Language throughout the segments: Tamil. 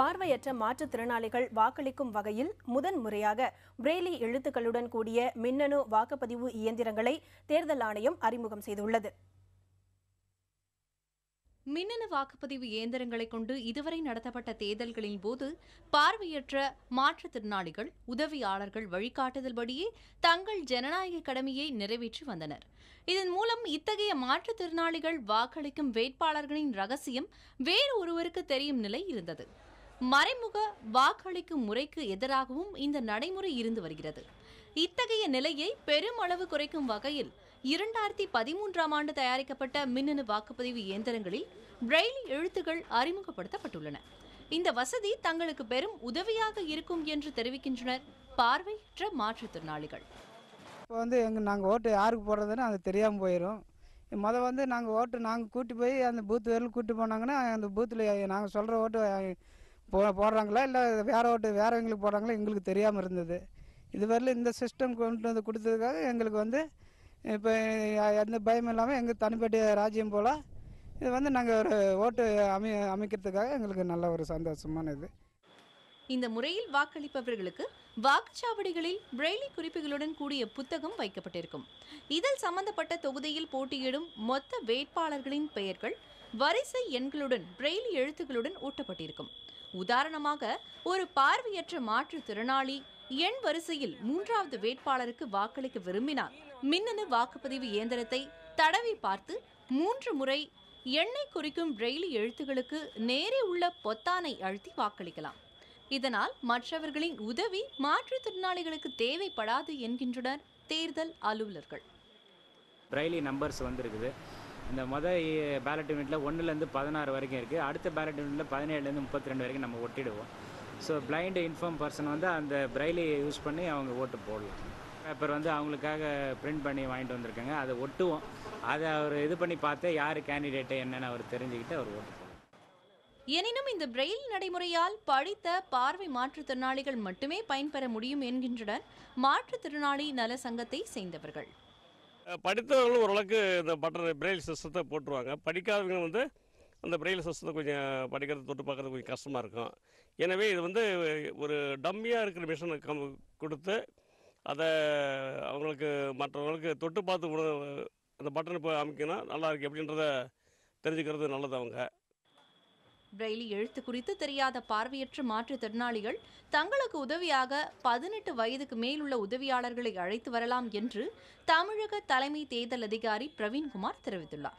பார்வையற்ற மாற்றுத்திறனாளிகள் வாக்களிக்கும் வகையில் முதன் முறையாக பிரெய்லி எழுத்துக்களுடன் கூடிய மின்னணு வாக்குப்பதிவு இயந்திரங்களை தேர்தல் ஆணையம் அறிமுகம் செய்துள்ளது. மின்னணு வாக்குப்பதிவு இயந்திரங்களை கொண்டு இதுவரை நடத்தப்பட்ட தேர்தல்களின் போது பார்வையற்ற மாற்றுத்திறனாளிகள் உதவியாளர்கள் வழிகாட்டுதல்படியே தங்கள் ஜனநாயக கடமையை நிறைவேற்றி வந்தனர். இதன் மூலம் இத்தகைய மாற்றுத்திறனாளிகள் வாக்களிக்கும் வேட்பாளர்களின் ரகசியம் வேறு ஒருவருக்கு தெரியும் நிலை இருந்தது. மறைமுக வாக்களிக்கும் முறைக்கு எதிராகவும் இந்த நடைமுறை இருந்து வருகிறது. இத்தகைய நிலையை பெருமளவு குறைக்கும் வகையில் 2013ஆம் ஆண்டு தயாரிக்கப்பட்ட மின்னணு வாக்குப்பதிவு இயந்திரங்களில் பிரெய்லி எழுத்துக்கள் அறிமுகப்படுத்தப்பட்டுள்ளன. இந்த வசதி தங்களுக்கு பெரும் உதவியாக இருக்கும் என்று தெரிவிக்கின்றனர் பார்வையற்ற மாற்றுத்திறனாளிகள். இப்போ நாங்கள் ஓட்டு யாருக்கு போடுறதுன்னு அது தெரியாமல் போயிடும். நாங்கள் கூட்டி போய் அந்த பூத்து வரையில் கூட்டி போனாங்கன்னா அந்த பூத்தில் நாங்கள் சொல்கிற ஓட்டு போடுறாங்களா இல்லை வேறவங்களுக்கு போடுறாங்களா எங்களுக்கு தெரியாமல் இருந்தது. இதுவரையில் இந்த சிஸ்டம் கொண்டு வந்து கொடுத்ததுக்காக எங்களுக்கு இப்போ எந்த பயம் இல்லாமல் எங்கள் தனிப்பட்ட ராஜ்யம் போல் இது நாங்கள் ஒரு ஓட்டு அமைக்கிறதுக்காக எங்களுக்கு நல்ல ஒரு சந்தோஷமான இது. இந்த முறையில் வாக்களிப்பவர்களுக்கு வாக்குச்சாவடிகளில் பிரெய்லி குறிப்புகளுடன் கூடிய புத்தகம் வைக்கப்பட்டிருக்கும். இதில் சம்பந்தப்பட்ட தொகுதியில் போட்டியிடும் மொத்த வேட்பாளர்களின் பெயர்கள் வரிசை எண்களுடன் பிரெய்லி எழுத்துக்களுடன் ஊட்டப்பட்டிருக்கும். உதாரணமாக, ஒரு பார்வையற்ற மாற்றுத்திறனாளி எண் வரிசையில் 3வது வேட்பாளருக்கு வாக்களிக்க விரும்பினால் மின்னணு வாக்குப்பதிவு இயந்திரத்தை தடவி பார்த்து 3 முறை எண்ணை குறிக்கும் பிரெய்லி எழுத்துக்களுக்கு நேரே உள்ள பொத்தானை அழுத்தி வாக்களிக்கலாம். இதனால் மற்றவர்களின் உதவி மாற்றுத்திறனாளிகளுக்கு தேவைப்படாது என்கின்றனர் தேர்தல் அலுவலர்கள். பிரெய்லி நம்பர்ஸ் இருக்குது. இந்த பேலட் யூனிட்டில் 1லேருந்து 16 வரைக்கும் இருக்குது. அடுத்த பேலட் யூனிட்டில் 17லேருந்து 32 வரைக்கும் நம்ம ஒட்டிடுவோம். ஸோ பிளைண்ட் இன்ஃபார்ம் பர்சன் அந்த பிரெய்லி யூஸ் பண்ணி அவங்க ஓட்டு போடலாம். பேப்பர் அவங்களுக்காக பிரிண்ட் பண்ணி வாங்கிட்டு வந்திருக்காங்க. அதை ஒட்டுவோம். அதை அவர் இது பண்ணி பார்த்து யார் கேண்டிடேட்டு என்னென்னு அவர் தெரிஞ்சுக்கிட்டு அவர் ஓட்டு போடலாம். எனினும் இந்த பிரெய்லி நடைமுறையால் படித்த பார்வை மாற்றுத்திறனாளிகள் மட்டுமே பயன்பெற முடியும் என்கின்றனர் மாற்றுத்திறனாளி நல சங்கத்தை சேர்ந்தவர்கள். படித்தவர்களும் ஓரளவுக்கு இந்த பிரெய்லி சிஸ்டத்தை போட்டுருவாங்க. படிக்காதவங்க அந்த பிரெய்லி சிஸ்டத்தை கொஞ்சம் படிக்கிறது தொட்டு பார்க்குறது கொஞ்சம் கஷ்டமாக இருக்கும். எனவே இது ஒரு டம்மியாக இருக்கிற மிஷினை கொடுத்து அதை அவங்களுக்கு மற்றவங்களுக்கு தொட்டு பார்த்து அந்த பட்டனை போய் அமைக்கணும் நல்லா இருக்குது அப்படின்றத தெரிஞ்சுக்கிறது நல்லது. அவங்க பிரெய்லி எழுத்து குறித்து தெரியாத பார்வையற்ற மாற்றுத்திறனாளிகள் தங்களுக்கு உதவியாக 18 வயதுக்கு மேலுள்ள உதவியாளர்களை அழைத்து வரலாம் என்று தமிழக தலைமை தேர்தல் அதிகாரி பிரவீன்குமார் தெரிவித்துள்ளார்.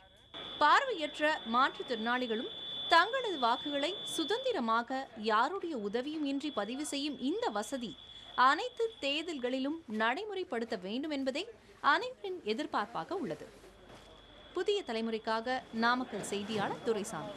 பார்வையற்ற மாற்றுத்திறனாளிகளும் தங்களது வாக்குகளை சுதந்திரமாக யாருடைய உதவியும் இன்றி பதிவு செய்யும் இந்த வசதி அனைத்து தேர்தல்களிலும் நடைமுறைப்படுத்த வேண்டும் என்பதே அனைவரின் எதிர்பார்ப்பாக உள்ளது. புதிய தலைமுறைக்காக நாமக்கல் செய்தியாளர் துரைசாமி.